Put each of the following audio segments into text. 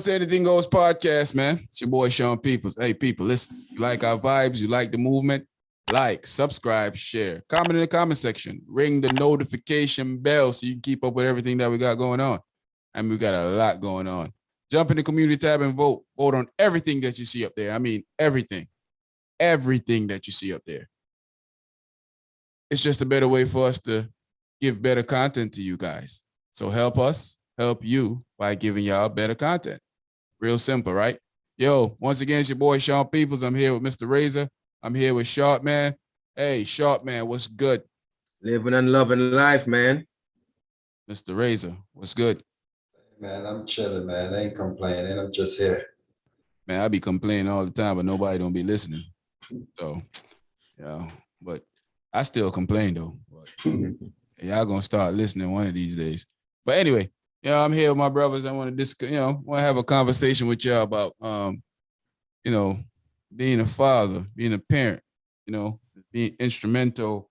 it's the Anything Goes podcast, man. It's your boy, Sean Peoples. Hey, people, listen. You like our vibes? You like the movement? Like, subscribe, share. Comment in the comment section. Ring the notification bell so you can keep up with everything that we got going on. And we got a lot going on. Jump in the community tab and vote. Vote on everything that you see up there. I mean, everything. Everything that you see up there. It's just a better way for us to give better content to you guys. So help us, help you by giving y'all better content. Real simple, right? Yo, once again, it's your boy, Sean Peoples. I'm here with Mr. Razor. I'm here with Sharp Man. Hey, Sharp Man, what's good? Living and loving life, man. Mr. Razor, what's good? Man, I'm chilling, man. I ain't complaining. I'm just here. Man, I be complaining all the time, but nobody don't be listening. So, yeah, but I still complain though. But y'all gonna start listening one of these days. But anyway, I'm here with my brothers. I want to discuss, want to have a conversation with y'all about, being a father, being a parent, being instrumental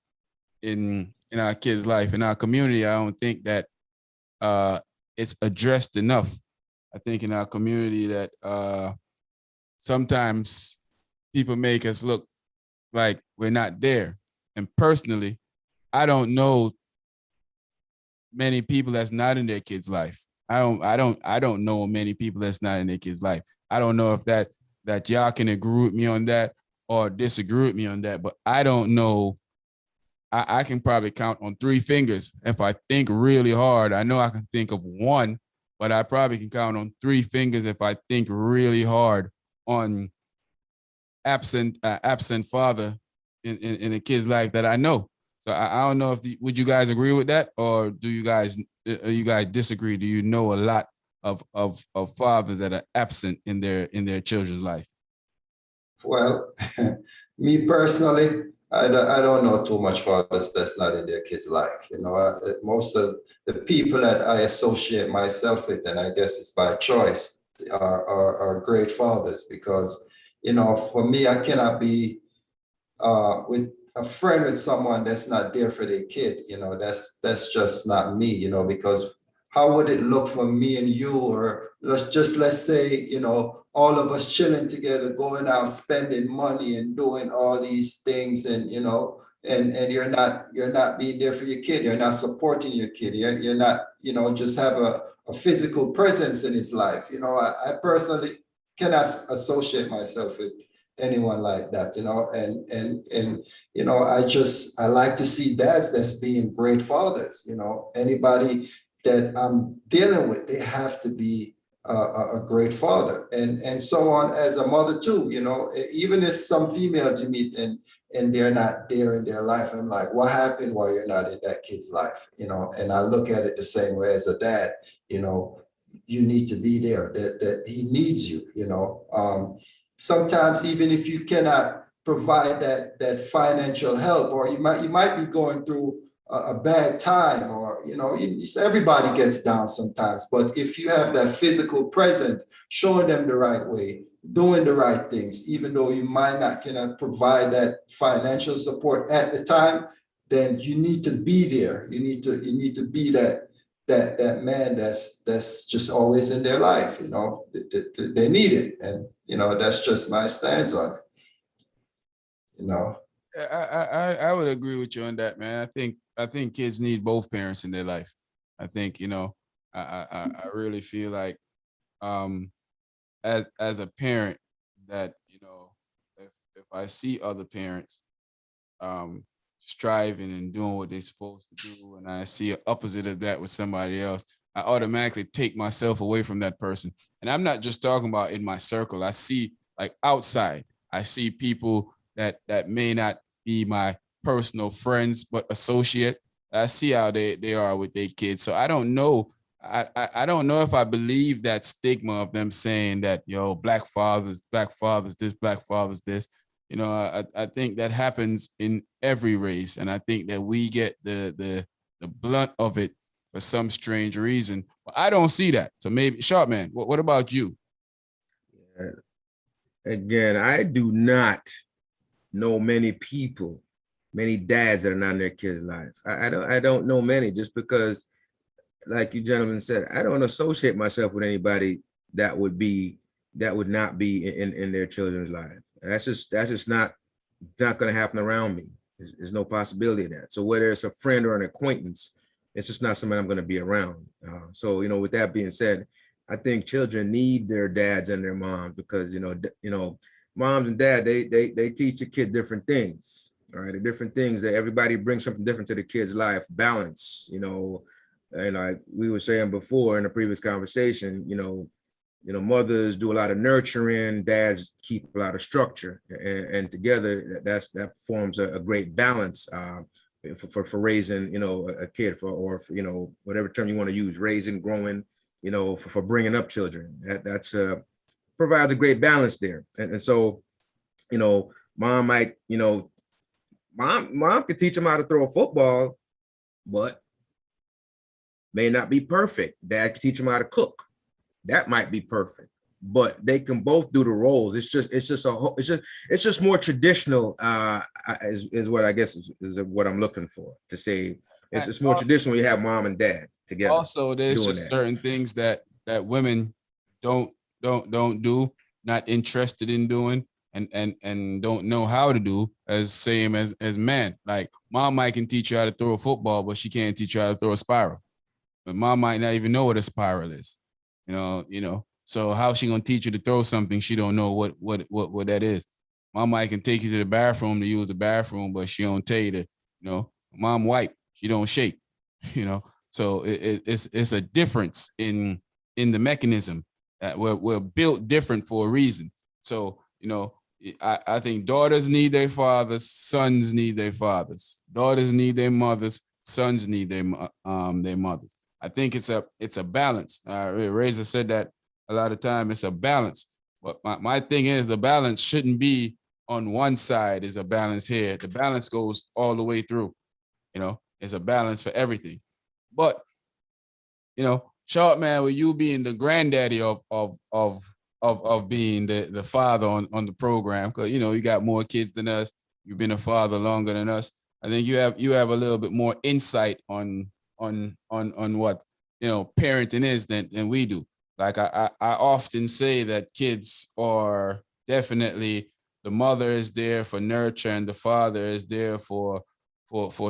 in our kids' life, in our community. I don't think that it's addressed enough. I think in our community that sometimes people make us look like we're not there. And personally, I don't know many people that's not in their kids' life. I don't know many people that's not in their kids' life. I don't know if that y'all can agree with me on that or disagree with me on that, but I don't know. I can probably count on 3 fingers if I think really hard. I know I can think of one, but I probably can count on 3 fingers if I think really hard on absent father in a kid's life that I know. So I don't know if would you guys agree with that, or do you guys disagree? Do you know a lot of fathers that are absent in their children's life? Well, me personally, I don't know too much fathers that's not in their kids' life. Most of the people that I associate myself with, and I guess it's by choice, are great fathers because, for me, I cannot be with a friend with someone that's not there for their kid. That's just not me, because how would it look for me and you, or let's say, all of us chilling together, going out, spending money and doing all these things, and and you're not being there for your kid, you're not supporting your kid, you're not, just have a physical presence in his life. I personally cannot associate myself with anyone like that, and I like to see dads that's being great fathers. Anybody that I'm dealing with, they have to be a great father, and so on as a mother too. Even if some females you meet and they're not there in their life, I'm like, what happened while you're not in that kid's life? And I look at it the same way as a dad. You need to be there. That he needs you. Sometimes even if you cannot provide that financial help, or you might be going through a bad time, or everybody gets down sometimes, but if you have that physical presence, showing them the right way, doing the right things, even though you might not cannot provide that financial support at the time, then you need to be there. You need to be that man that's just always in their life. They need it, and that's just my stance on it. I would agree with you on that, man. I think kids need both parents in their life. I think I really feel like as a parent that if I see other parents striving and doing what they're supposed to do, and I see an opposite of that with somebody else, I automatically take myself away from that person. And I'm not just talking about in my circle. I see like outside. I see people that may not be my personal friends, but associate. I see how they are with their kids. So I don't know. I don't know if I believe that stigma of them saying that, black fathers this, black fathers this. I think that happens in every race, and I think that we get the blunt of it for some strange reason. But I don't see that. So maybe, Sharp Man, what about you? Again, I do not know many people, many dads that are not in their kids' life. I don't know many, just because, like you gentlemen said, I don't associate myself with anybody that would not be in their children's life. That's just not going to happen around me. There's no possibility of that. So whether it's a friend or an acquaintance, it's just not somebody I'm going to be around. So, you know, with that being said, I think children need their dads and their moms, because, you know, moms and dad, they teach a kid different things. All right, the different things that everybody brings something different to the kid's life. Balance, you know, and like we were saying before in the previous conversation, mothers do a lot of nurturing, dads keep a lot of structure, and together that forms a great balance for raising, you know, a kid, or you know, whatever term you want to use, raising, growing, you know, for bringing up children. That's provides a great balance there. And so, you know, mom might, you know, mom could teach them how to throw a football, but may not be perfect. Dad could teach them how to cook. That might be perfect, but they can both do the roles. It's just more traditional, is what I guess is what I'm looking for to say. It's more traditional. You have mom and dad together. Also, there's just certain things that women don't do, not interested in doing, and don't know how to do, as same as men. Like mom might can teach you how to throw a football, but she can't teach you how to throw a spiral. But mom might not even know what a spiral is. You know. So how's she gonna teach you to throw something she don't know what that is? Mom might can take you to the bathroom to use the bathroom, but she don't tell you to, you know, mom wipe, she don't shake, you know. So it's a difference in the mechanism that we're built different for a reason. So, you know, I think daughters need their fathers, sons need their fathers. Daughters need their mothers, sons need their mothers. I think it's a balance. Razor said that a lot of time, it's a balance. But my thing is, the balance shouldn't be on one side is a balance here. The balance goes all the way through. You know, it's a balance for everything. But, you know, Short Man, with you being the granddaddy of being the father on the program, because, you know, you got more kids than us. You've been a father longer than us. I think you have a little bit more insight on what, you know, parenting is than we do. Like I often say that kids are definitely, the mother is there for nurture and the father is there for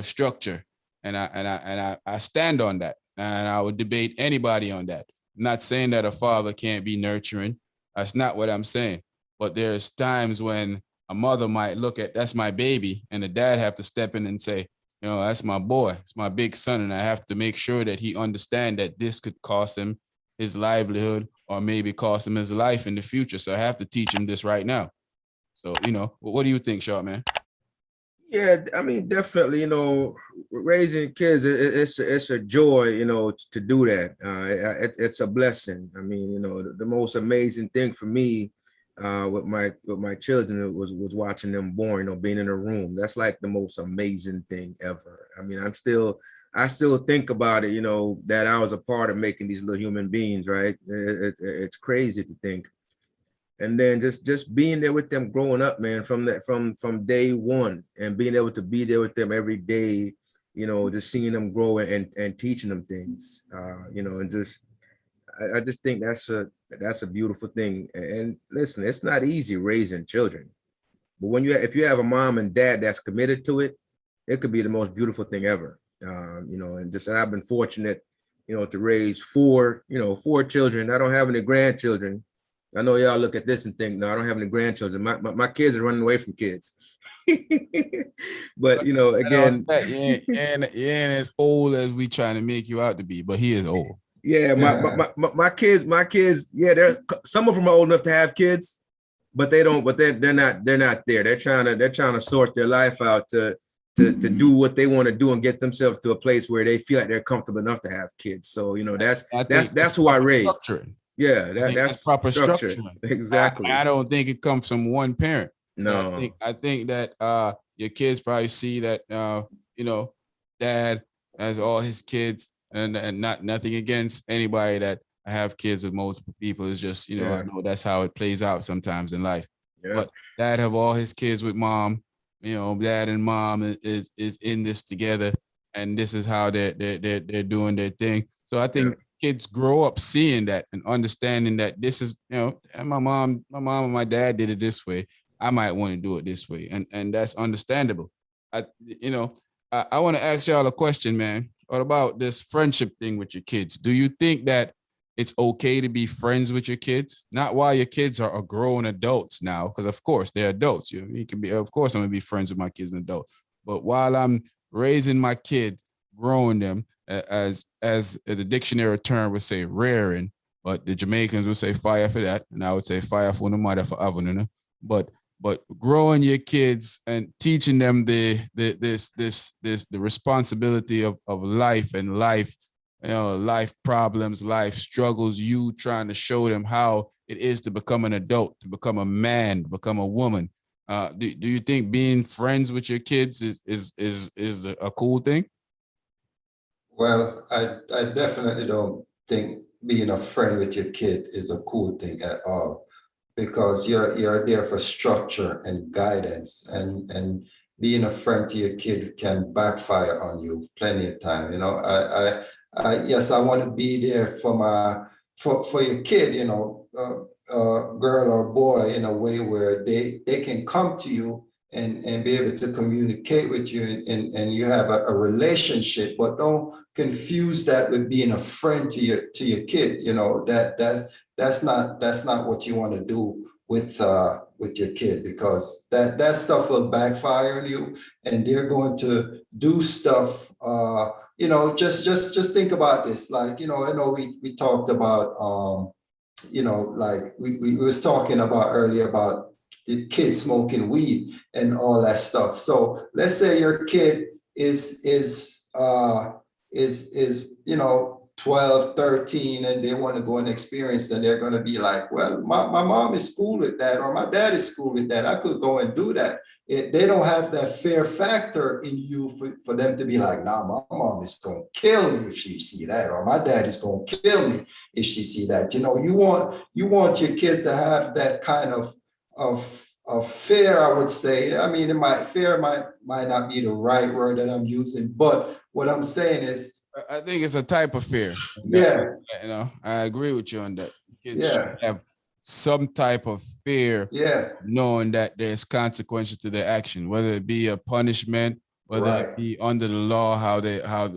structure. And I stand on that. And I would debate anybody on that. I'm not saying that a father can't be nurturing. That's not what I'm saying. But there's times when a mother might look at, that's my baby, and the dad have to step in and say, you know, that's my boy, it's my big son, and I have to make sure that he understand that this could cost him his livelihood or maybe cost him his life in the future. So I have to teach him this right now. So, you know, what do you think, Short Man? Yeah, I mean, definitely, you know, raising kids, it's a joy, you know, to do that. It's a blessing. I mean, you know, the most amazing thing for me with my children was watching them born, you know, being in a room. That's like the most amazing thing ever. I mean, I still think about it, you know, that I was a part of making these little human beings, right? It's crazy to think. And then just being there with them growing up, man, from day one, and being able to be there with them every day, you know, just seeing them grow and teaching them things, you know, and I just think that's a beautiful thing. And listen, it's not easy raising children, but if you have a mom and dad that's committed to it, it could be the most beautiful thing ever. You know, and I've been fortunate, you know, to raise four children. I don't have any grandchildren. I know y'all look at this and think, no, I don't have any grandchildren. My kids are running away from kids. But, you know, again, you ain't as old as we trying to make you out to be, but he is old. Yeah, my kids, yeah, there's some of them are old enough to have kids, but they're not there. They're trying to sort their life out to do what they want to do and get themselves to a place where they feel like they're comfortable enough to have kids. So, you know, that's who I raised. Structuring. Yeah, that's proper structure. Exactly. I don't think it comes from one parent. No, I think that your kids probably see that you know, dad has all his kids, and nothing against anybody that have kids with multiple people. It's just, you know, I know that's how it plays out sometimes in life. Yeah. But dad have all his kids with mom. You know, dad and mom is in this together, and this is how they're doing their thing. So I think kids grow up seeing that and understanding that this is, and my mom and my dad did it this way. I might want to do it this way, and that's understandable. I want to ask y'all a question, man. What about this friendship thing with your kids? Do you think that it's okay to be friends with your kids? Not while your kids are grown adults now, because of course they're adults. You can be, of course, I'm gonna be friends with my kids and adults. But while I'm raising my kids, growing them, as the dictionary term would say, rearing, but the Jamaicans would say fire for that, and I would say fire for the mother for having, but growing your kids and teaching them the responsibility of life and life, life problems, life struggles, you trying to show them how it is to become an adult, to become a man, to become a woman. Do you think being friends with your kids is a cool thing? Well, I definitely don't think being a friend with your kid is a cool thing at all, because you're there for structure and guidance, and being a friend to your kid can backfire on you plenty of time. Yes, I want to be there for your kid, girl or boy, in a way where they can come to you and be able to communicate with you, and you have a relationship, but don't confuse that with being a friend to your kid. That's not what you want to do with your kid, because that stuff will backfire on you, and they're going to do stuff. Just think about this. Like, I know we talked about like we was talking about earlier about the kids smoking weed and all that stuff. So let's say your kid is 12, 13, and they want to go and experience, and they're going to be like, well, my mom is cool with that, or my dad is cool with that, I could go and do that. They don't have that fear factor in you for them to be like, nah, my mom is going to kill me if she see that, or my dad is going to kill me if she see that. You want your kids to have that kind of fear, I would say. I mean, fear might not be the right word that I'm using, but what I'm saying is, I think it's a type of fear. Yeah. I agree with you on that. Kids Yeah. should have some type of fear, Yeah. knowing that there's consequences to their action, whether it be a punishment, whether Right. it be under the law, how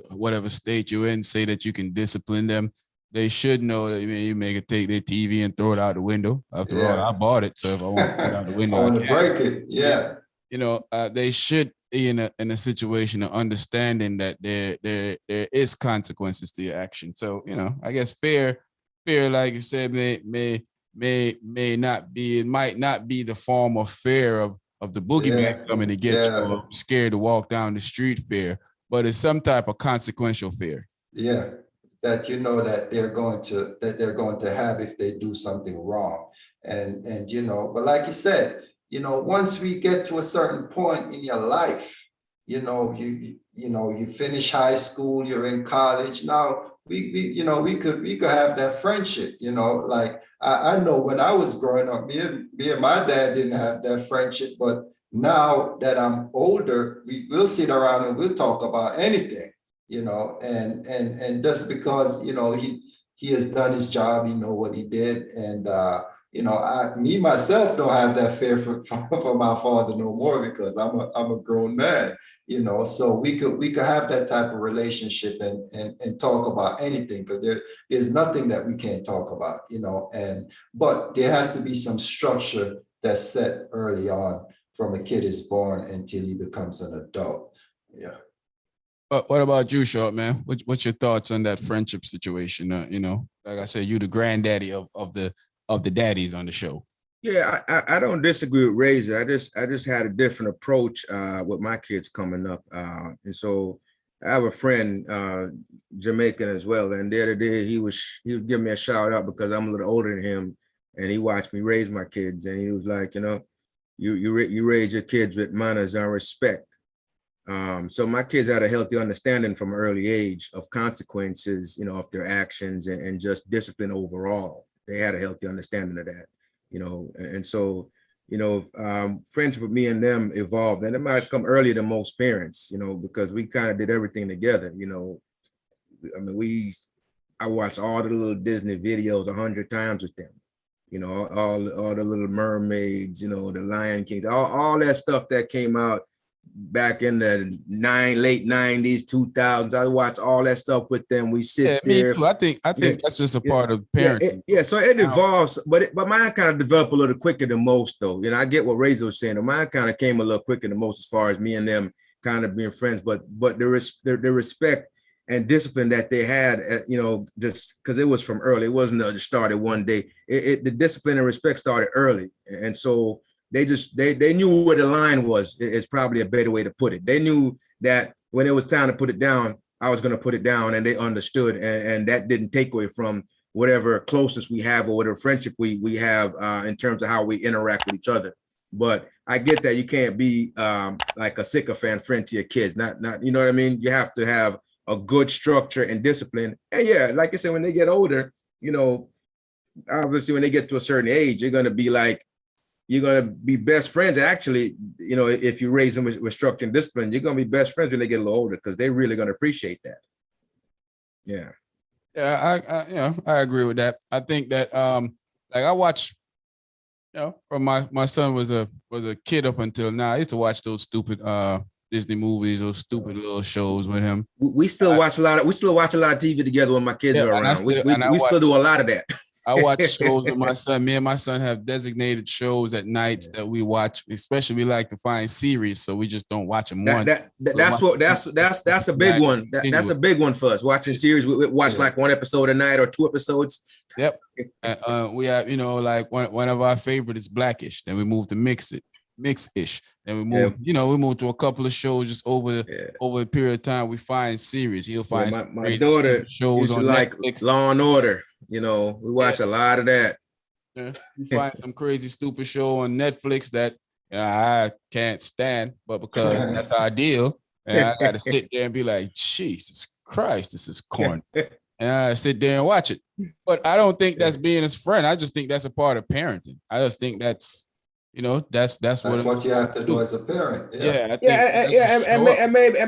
whatever state you're in, say that you can discipline them. They should know that you may take their TV and throw it out the window. After all, I bought it, so if I want to throw it out the window, I want to can. break it. Yeah. They should be in a situation of understanding that there is consequences to your action. So, I guess fear, like you said, may not be, it might not be the form of fear of the boogeyman coming to get you, or scared to walk down the street fear, but it's some type of consequential fear. Yeah. That that they're going to have if they do something wrong. And but like you said, once we get to a certain point in your life, you finish high school, you're in college. Now we could have that friendship, like I know when I was growing up, me and my dad didn't have that friendship, but now that I'm older, we'll sit around and we'll talk about anything, and just because, he has done his job, he know what he did. And me myself don't have that fear for my father no more, because I'm a grown man, so we could have that type of relationship and talk about anything, because there's nothing that we can't talk about, but there has to be some structure that's set early on, from a kid is born until he becomes an adult. Yeah. What about you, Short man? What's your thoughts on that friendship situation? Like I said, you the granddaddy of the daddies on the show. Yeah, I don't disagree with Razor. I just had a different approach with my kids coming up, and so I have a friend, Jamaican as well. And the other day he was giving me a shout out because I'm a little older than him, and he watched me raise my kids, and he was like, you raise your kids with manners and respect. So my kids had a healthy understanding from an early age of consequences, of their actions, and just discipline overall. They had a healthy understanding of that, and so, friendship with me and them evolved, and it might come earlier than most parents, because we kind of did everything together. I mean, I watched all the little Disney videos 100 times with them. You know, all the Little Mermaids, you know, the Lion Kings, all that stuff that came out back in the late 90s, 2000s. I watched all that stuff with them. We sit Yeah, me there. too. I think that's just a part of parenting. Yeah, so it evolves, but mine kind of developed a little quicker than most, though. You know, I get what Razor was saying. Mine kind of came a little quicker than most as far as me and them kind of being friends. But the respect and discipline that they had, you know, just because it was from early. It wasn't just started one day. The discipline and respect started early, and so they knew where the line was. It's probably a better way to put it. They knew that when it was time to put it down, I was going to put it down, and they understood, and that didn't take away from whatever closeness we have or whatever friendship we have in terms of how we interact with each other. But I get that you can't be like a sycophant friend to your kids. Not you know what I mean? You have to have a good structure and discipline. And yeah, like I said, when they get older, you know, obviously when they get to a certain age, you're gonna be best friends. Actually, you know, if you raise them with structure and discipline, you're gonna be best friends when they get a little older because they're really gonna appreciate that. Yeah. Yeah, I agree with that. I think that like I watch, you know, from my son was a kid up until now. I used to watch those stupid Disney movies, those stupid little shows with him. We still watch a lot of TV together when my kids are around. We still do a lot of that. I watch shows with my son. Me and my son have designated shows at nights that we watch. Especially, we like to find series, so we just don't watch them once. That's a big one. That's a big one for us. Watching series, we watch like one episode a night or 2 episodes. Yep. We have, you know, like one of our favorite is Blackish. Then we move to Mix-ish. Then we moved, you know, we moved to a couple of shows just over a period of time. We find series. He'll find my daughter shows on like Netflix. Law and Order. You know, we watch a lot of that. Yeah. You find some crazy stupid show on Netflix that I can't stand, but because that's our deal, and I got to sit there and be like, Jesus Christ, this is corny. And I sit there and watch it. But I don't think that's being his friend. I just think that's a part of parenting. I just think that's, you know, that's what you have to do as a parent. And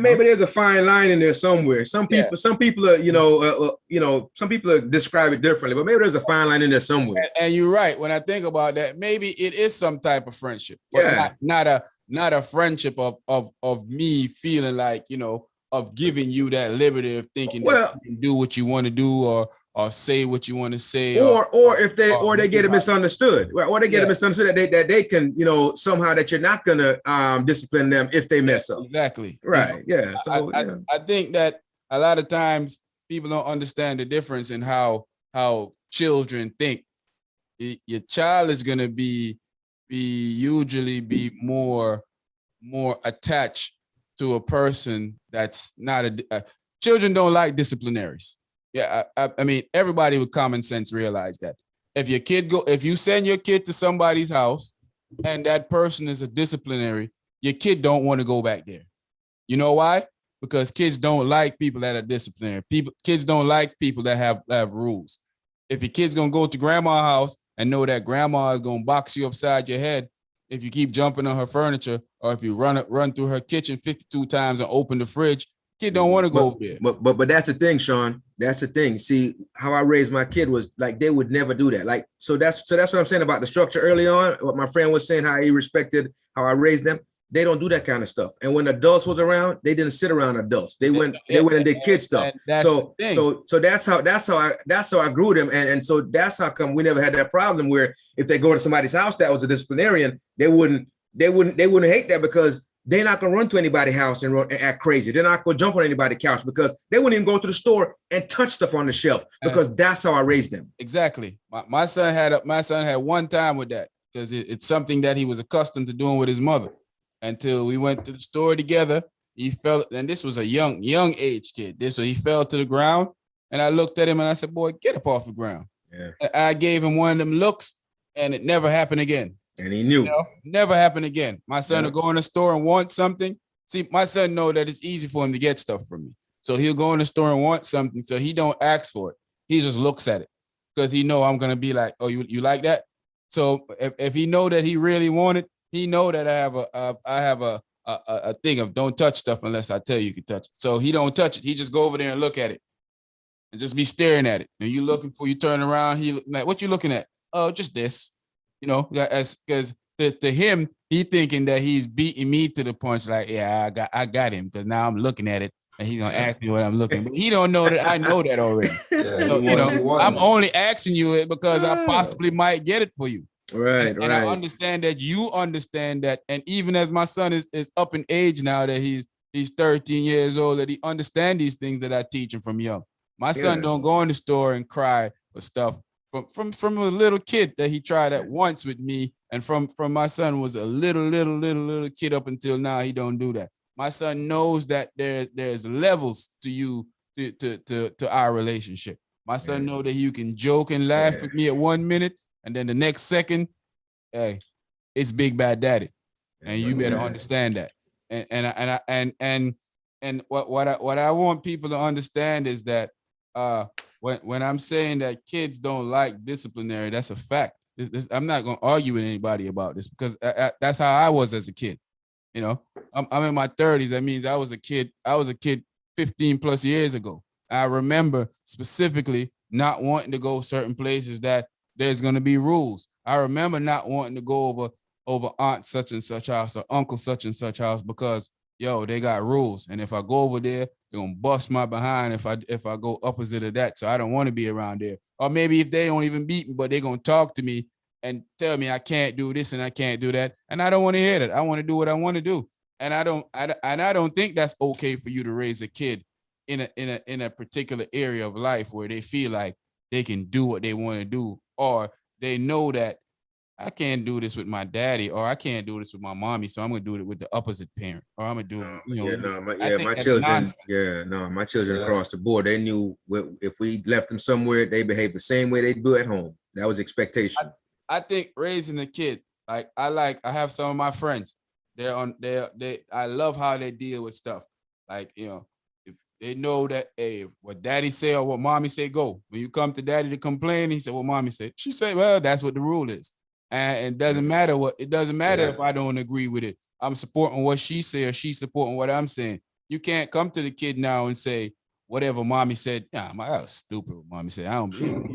maybe there's a fine line in there somewhere. Some people are, some people describe it differently, but maybe there's a fine line in there somewhere. And you're right. When I think about that, maybe it is some type of friendship, but not a friendship of me feeling like, you know, of giving you that liberty of thinking that you can do what you want to do or say what you want to say, or if they get it misunderstood, or they get it misunderstood that they can, you know, somehow that you're not gonna discipline them if they mess up. Exactly. Right. You know, so I think that a lot of times people don't understand the difference in how children think. Your child is gonna be more attached to a person that's not children don't like disciplinaries. Yeah, I mean, everybody with common sense realize that. If you send your kid to somebody's house and that person is a disciplinary, your kid don't want to go back there. You know why? Because kids don't like people that are disciplinary. Kids don't like people that have rules. If your kid's gonna go to grandma's house and know that grandma is gonna box you upside your head if you keep jumping on her furniture, or if you run through her kitchen 52 times and open the fridge, kid don't want to go over there. But that's the thing, Sean. That's the thing. See, how I raised my kid was like they would never do that. Like, so that's what I'm saying about the structure early on. What my friend was saying, how he respected how I raised them. They don't do that kind of stuff. And when adults was around, they didn't sit around adults. They went and did kid stuff. So that's how I grew them. And so that's how come we never had that problem where if they go to somebody's house that was a disciplinarian, they wouldn't hate that because they're not gonna run to anybody's house and act crazy. They're not gonna jump on anybody's couch because they wouldn't even go to the store and touch stuff on the shelf because that's how I raised them. Exactly. My son had one time with that because it's something that he was accustomed to doing with his mother. Until we went to the store together, he fell, and this was a young age kid. He fell to the ground, and I looked at him and I said, "Boy, get up off the ground." Yeah. I gave him one of them looks, and it never happened again. And he knew. You know, never happened again. My son will go in the store and want something. See, my son know that it's easy for him to get stuff from me, so he'll go in the store and want something. So he don't ask for it. He just looks at it because he know I'm gonna be like, "Oh, you like that?" So if he know that he really want it. He know that I have a thing of don't touch stuff unless I tell you can touch it. So he don't touch it. He just go over there and look at it. and just be staring at it. And you turn around, he like, what you looking at? Oh, just this. You know, because to him, he thinking that he's beating me to the punch. Like, yeah, I got him because now I'm looking at it, and he's gonna ask me what I'm looking. But he don't know that I know that already. Yeah, So he won. I'm only asking you it because I possibly might get it for you. Right, and I understand that you understand that. And even as my son is up in age now, that he's 13 years old, that he understand these things that I teach him from young. My son don't go in the store and cry for stuff from a little kid that he tried at once with me. And from my son was a little kid up until now, he don't do that. My son knows that there's levels to you to our relationship. My son know that you can joke and laugh with me at 1 minute, and then the next second, hey, it's Big Bad Daddy, and you better understand that. And what I want people to understand is that when I'm saying that kids don't like disciplinary, that's a fact. I'm not going to argue with anybody about this because that's how I was as a kid. You know, I'm in my 30s. That means I was a kid 15 plus years ago. I remember specifically not wanting to go certain places that there's going to be rules. I remember not wanting to go over aunt such and such house or uncle such and such house because they got rules, and if I go over there, they're gonna bust my behind if I go opposite of that. So I don't want to be around there. Or maybe if they don't even beat me, but they're gonna talk to me and tell me I can't do this and I can't do that, and I don't want to hear that. I want to do what I want to do, and I don't think that's okay for you to raise a kid in a particular area of life where they feel like they can do what they want to do, or they know that I can't do this with my daddy, or I can't do this with my mommy, so I'm gonna do it with the opposite parent, or I'm gonna do it. My children, nonsense. my children across the board, they knew if we left them somewhere, they behaved the same way they do at home. That was expectation. I think raising a kid, I have some of my friends. I love how they deal with stuff. Like, if they know that, hey, what daddy say or what mommy say, go. When you come to daddy to complain, he said, what mommy said. She said, well, that's what the rule is. And it doesn't matter if I don't agree with it. I'm supporting what she said, or she's supporting what I'm saying. You can't come to the kid now and say, whatever mommy said, that was stupid what mommy said.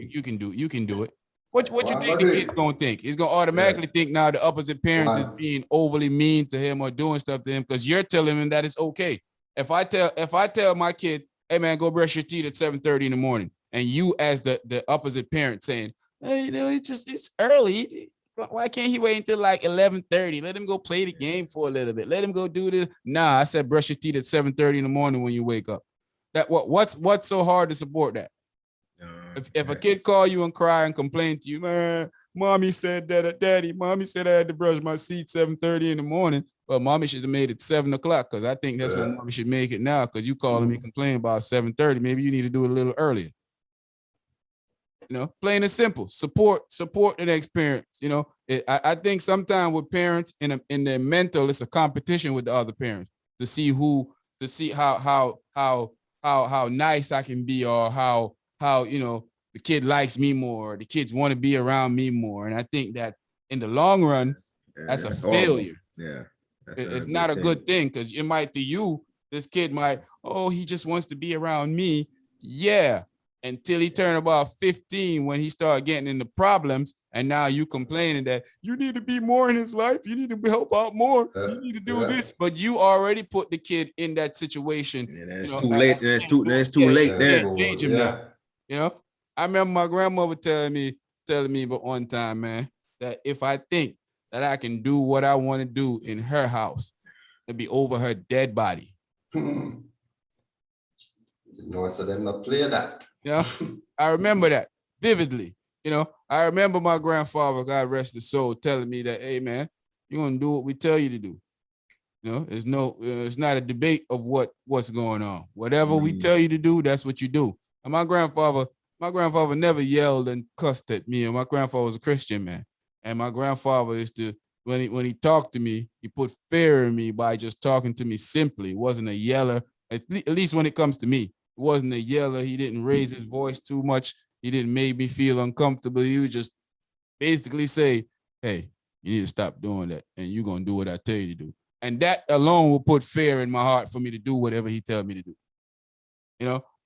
You can do it. What you think the kid's gonna think? He's gonna automatically think now the opposite parent is being overly mean to him or doing stuff to him because you're telling him that it's okay. If I tell my kid, hey man, go brush your teeth at 7:30 in the morning, and you as the opposite parent saying, hey, it's early. Why can't he wait until like 11:30? Let him go play the game for a little bit. Let him go do this. Nah, I said brush your teeth at 7:30 in the morning when you wake up. What's so hard to support that? If a kid call you and cry and complain to you, man, mommy said that, daddy, mommy said I had to brush my teeth 7:30 in the morning. Well, mommy should have made it 7 o'clock because I think that's when mommy should make it now because you calling me complaining about 7:30. Maybe you need to do it a little earlier. Plain and simple. Support the next parents. I think sometimes with parents in their mental, it's a competition with the other parents to see how nice I can be, or how the kid likes me more, the kids want to be around me more. And I think that in the long run, that's a failure. It's not a good thing because it might to you, this kid might, he just wants to be around me. Yeah. Until he turned about 15 when he started getting into problems. And now you complaining that you need to be more in his life. You need to help out more. You need to do this. But you already put the kid in that situation. And it's too late. And it's too late then. Change him now. I remember my grandmother telling me but one time, man, that if I think that I can do what I want to do in her house, it'd be over her dead body. So they're not playing that. I remember that vividly. I remember my grandfather, God rest his soul, telling me that, hey man, you're gonna do what we tell you to do. It's not a debate of what's going on. Whatever we tell you to do, that's what you do. And my grandfather never yelled and cussed at me. And my grandfather was a Christian man. And my grandfather used to, when he talked to me, he put fear in me by just talking to me simply. It wasn't a yeller, at least when it comes to me. It wasn't a yeller. He didn't raise his voice too much. He didn't make me feel uncomfortable. He would just basically say, hey, you need to stop doing that. And you're going to do what I tell you to do. And that alone will put fear in my heart for me to do whatever he tells me to do.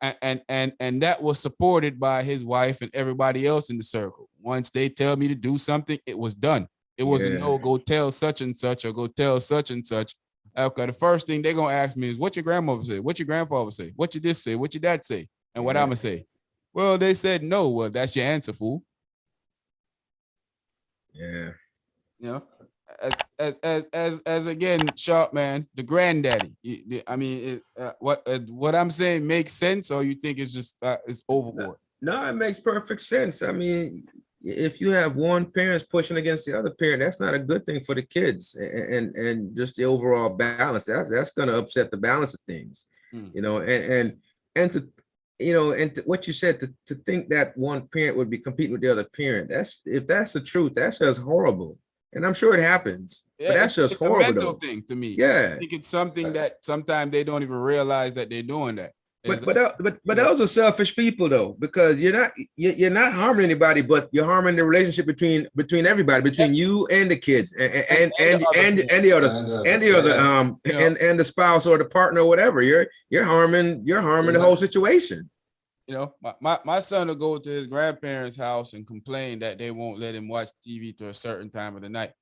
And that was supported by his wife and everybody else in the circle. Once they tell me to do something, it was done. It wasn't Yeah. no go tell such and such or go tell such and such. Okay, the first thing they're gonna ask me is what your grandmother say, what your grandfather say, what you this say, what your dad say, and what I'm gonna say. Well, they said no. Well, that's your answer, fool. Yeah. You know, as again, Sharp man, the granddaddy. I mean, what I'm saying makes sense, or you think it's just it's overboard? No, it makes perfect sense. I mean, if you have one parent pushing against the other parent, that's not a good thing for the kids and just the overall balance. That's going to upset the balance of things, you know, and to, you know, and to what you said, to think that one parent would be competing with the other parent, if that's the truth, that's just horrible. And I'm sure it happens, but that's just it's horrible a mental though. thing to me. Yeah. I think it's something that sometimes they don't even realize that they're doing that. But those are selfish people though, because you're not harming anybody, but you're harming the relationship between everybody, between you and the kids and the others and the other and the spouse or the partner or whatever. You're harming the whole situation. You know, my son will go to his grandparents' house and complain that they won't let him watch TV to a certain time of the night.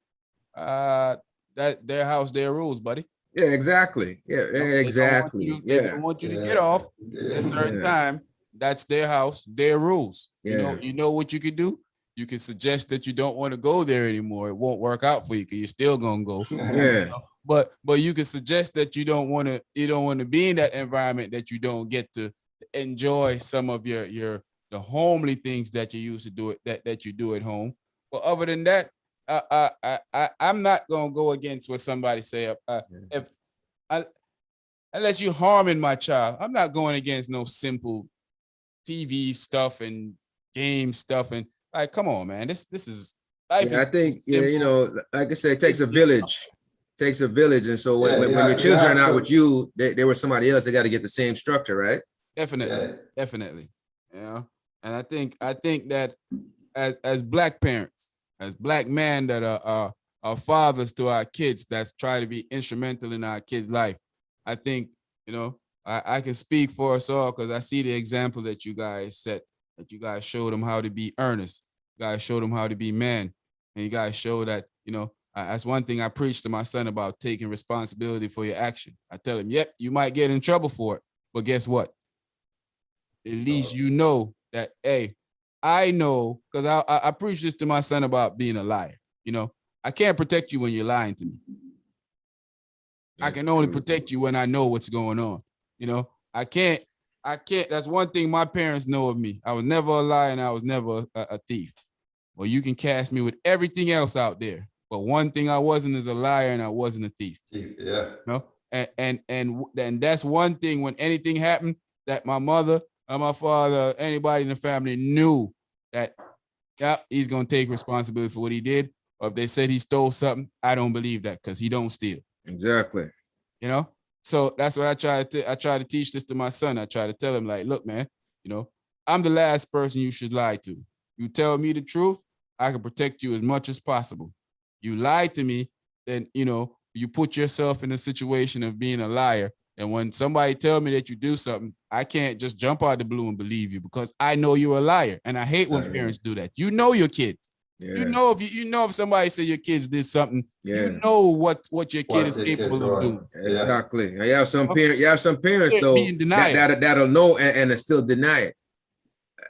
That their house, their rules, buddy. Yeah, exactly. Yeah, exactly. They don't want you to get off at a certain time. That's their house, their rules. Yeah. You know what you could do? You can suggest that you don't want to go there anymore. It won't work out for you because you're still gonna go. Yeah. You know? But you can suggest that you don't want to be in that environment, that you don't get to enjoy some of the homely things that you used to do that you do at home. But other than that, I'm not gonna go against what somebody say. Unless you're harming my child, I'm not going against no simple TV stuff and game stuff. And like, come on, man, this is life. Yeah, I think you know, like I said, it takes a village. Takes a village, and so when your children are out with you, they were somebody else. They got to get the same structure, right? Definitely. You know, and I think that as Black parents, as Black men that are fathers to our kids, that's try to be instrumental in our kids' life, I think, you know, I can speak for us all because I see the example that you guys set, that you guys showed them how to be earnest, you guys showed them how to be men, and you guys show that, you know, that's one thing I preach to my son about, taking responsibility for your action. I tell him, yep, you might get in trouble for it, but guess what? At least you know that, hey, I know, because I preach this to my son about being a liar. You know, I can't protect you when you're lying to me. I can only protect you when I know what's going on. You know, I can't. That's one thing my parents know of me. I was never a liar and I was never a thief. Well, you can cast me with everything else out there, but one thing I wasn't is a liar and I wasn't a thief. Yeah. You know, and that's one thing. When anything happened, that my mother or my father, anybody in the family knew that, yeah, he's gonna take responsibility for what he did. Or if they said he stole something, I don't believe that, because he don't steal. Exactly. You know, so that's what I try to teach this to my son. I try to tell him, like, look, man, you know, I'm the last person you should lie to. You tell me the truth, I can protect you as much as possible. You lie to me, then, you know, you put yourself in a situation of being a liar. And when somebody tell me that you do something, I can't just jump out the blue and believe you, because I know you're a liar. And I hate when parents do that. You know your kids. Yeah. You know if somebody say your kids did something, you know what your kid is capable of doing. Exactly. You have some parents though that'll know and still deny it.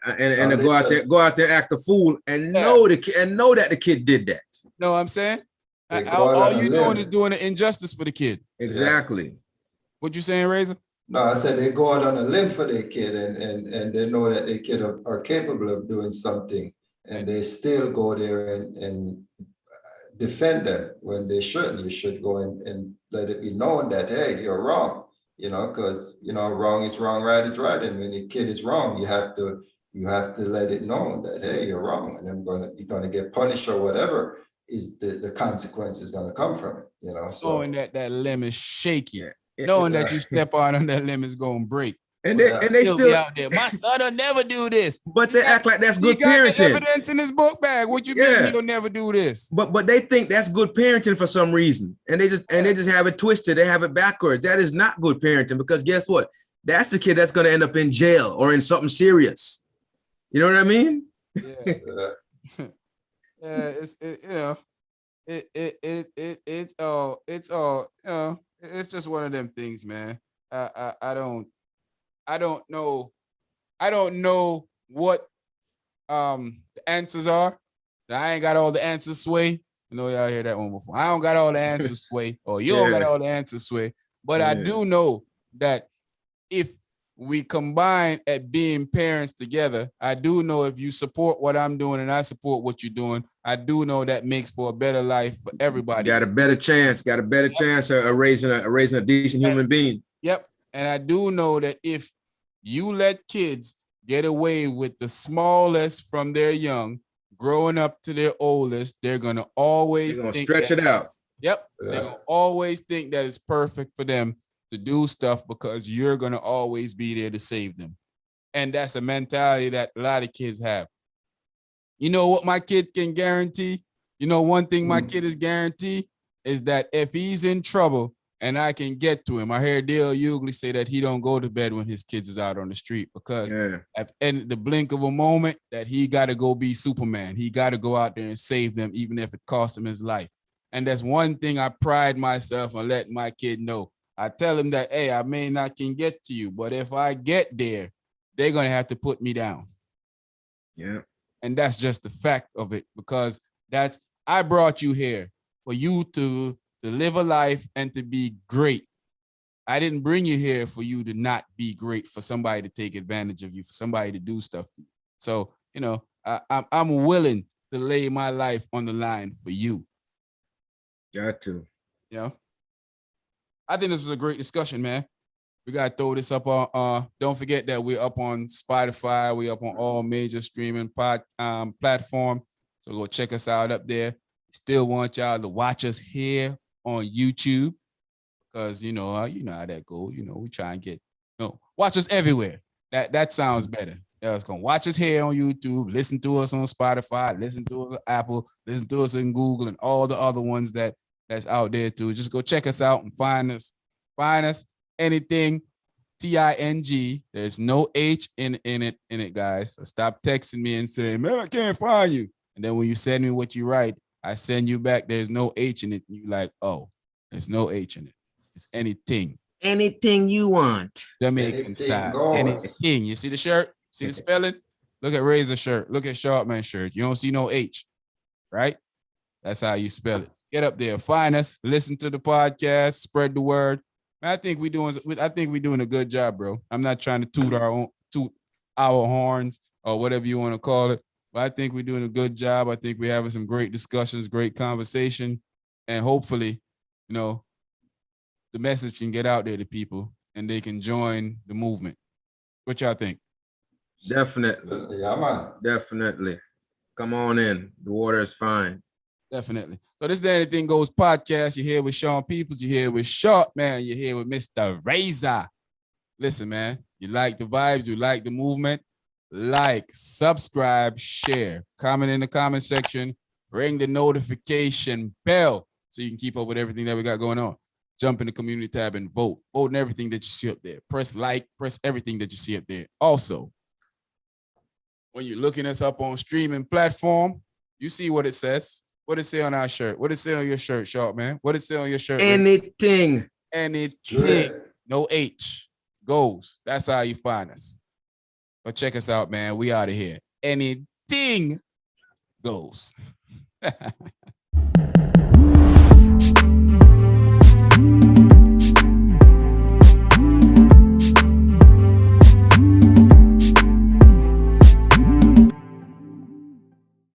And to go out there, act a fool and know that the kid did that. Know what I'm saying? All you doing is doing an injustice for the kid. Exactly. What you saying, Razor? No, I said they go out on a limb for their kid, and they know that their kid are capable of doing something, and they still go there and defend them when they shouldn't. You should go and let it be known that, hey, you're wrong, you know, because, you know, wrong is wrong, right is right. And when your kid is wrong, you have to let it know that, hey, you're wrong, and you're gonna get punished, or whatever is the consequence is gonna come from it, you know. So knowing that limb is shaky. Knowing that you step out on that limb is gonna break. And they still out there. My son will never do this. But they act like that's good parenting. The evidence in his book bag. What you mean he'll never do this? But they think that's good parenting for some reason. And they just have it twisted. They have it backwards. That is not good parenting, because guess what? that's the kid that's going to end up in jail or in something serious. You know what I mean? Yeah. Yeah. Yeah, it's just one of them things, man. I don't know what the answers are. I ain't got all the answers, Sway. You know, y'all hear that one before. I don't got all the answers, Sway, or you don't got Yeah. all the answers, Sway. But I Yeah. do know that if we combine at being parents together, I do know if you support what I'm doing and I support what you're doing, I do know that makes for a better life for everybody. Got a better chance of raising a decent human being. Yep. And I do know that if you let kids get away with the smallest from their young, growing up to their oldest, they're going to always They're gonna think stretch that, it out. yep. Yeah. They're going to always think that it's perfect for them to do stuff because you're going to always be there to save them. And that's a mentality that a lot of kids have. You know what my kid can guarantee? You know, one thing my kid is guaranteed is that if he's in trouble and I can get to him, I hear Dale Hughley say that he don't go to bed when his kids is out on the street because Yeah. in the blink of a moment that he got to go be Superman. He got to go out there and save them, even if it costs him his life. And that's one thing I pride myself on letting my kid know. I tell him that, hey, I may not can get to you, but if I get there, they're going to have to put me down. Yeah. And that's just the fact of it, because I brought you here for you to live a life and to be great. I didn't bring you here for you to not be great, for somebody to take advantage of you, for somebody to do stuff to you. So, you know, I'm willing to lay my life on the line for you. Got to. You know, I think this was a great discussion, man. We got to throw this up on, don't forget that we're up on Spotify. We're up on all major streaming platform. So go check us out up there. Still want y'all to watch us here on YouTube because, you know how that goes. You know, we try and get, watch us everywhere. That sounds better. It's going to watch us here on YouTube, listen to us on Spotify, listen to us on Apple, listen to us in Google and all the other ones that's out there too. Just go check us out and find us. Anyting, TING. There's no H in it, guys. So stop texting me and saying, man, I can't find you. And then when you send me what you write, I send you back, there's no H in it. And you like, oh, there's no H in it. It's anything. Anything you want. Jamaican Anything style. goes. Anything. You see the shirt? See the spelling? Look at Razor shirt. Look at Sharpman shirt. You don't see no H, right? That's how you spell it. Get up there, find us, listen to the podcast, spread the word. I think we're doing a good job, bro. I'm not trying to toot our horns or whatever you want to call it, but I think we're doing a good job. I think we're having some great discussions, great conversation, and hopefully, the message can get out there to people and they can join the movement. What y'all think? Definitely. Yeah, man. Definitely. Come on in. The water is fine. Definitely. So this is the Anything Goes podcast. You're here with Sean Peoples. You're here with Sharp, man. You're here with Mr. Razor. Listen, man, you like the vibes, you like the movement, like, subscribe, share, comment in the comment section, ring the notification bell so you can keep up with everything that we got going on. Jump in the community tab and vote. Vote in everything that you see up there. Press like, press everything that you see up there. Also, when you're looking us up on streaming platform, you see what it says. What it say on our shirt? What it say on your shirt, Sharp, man? What it say on your shirt? Anything. Anything. No H. Goes. That's how you find us. But check us out, man. We out of here. Anything goes.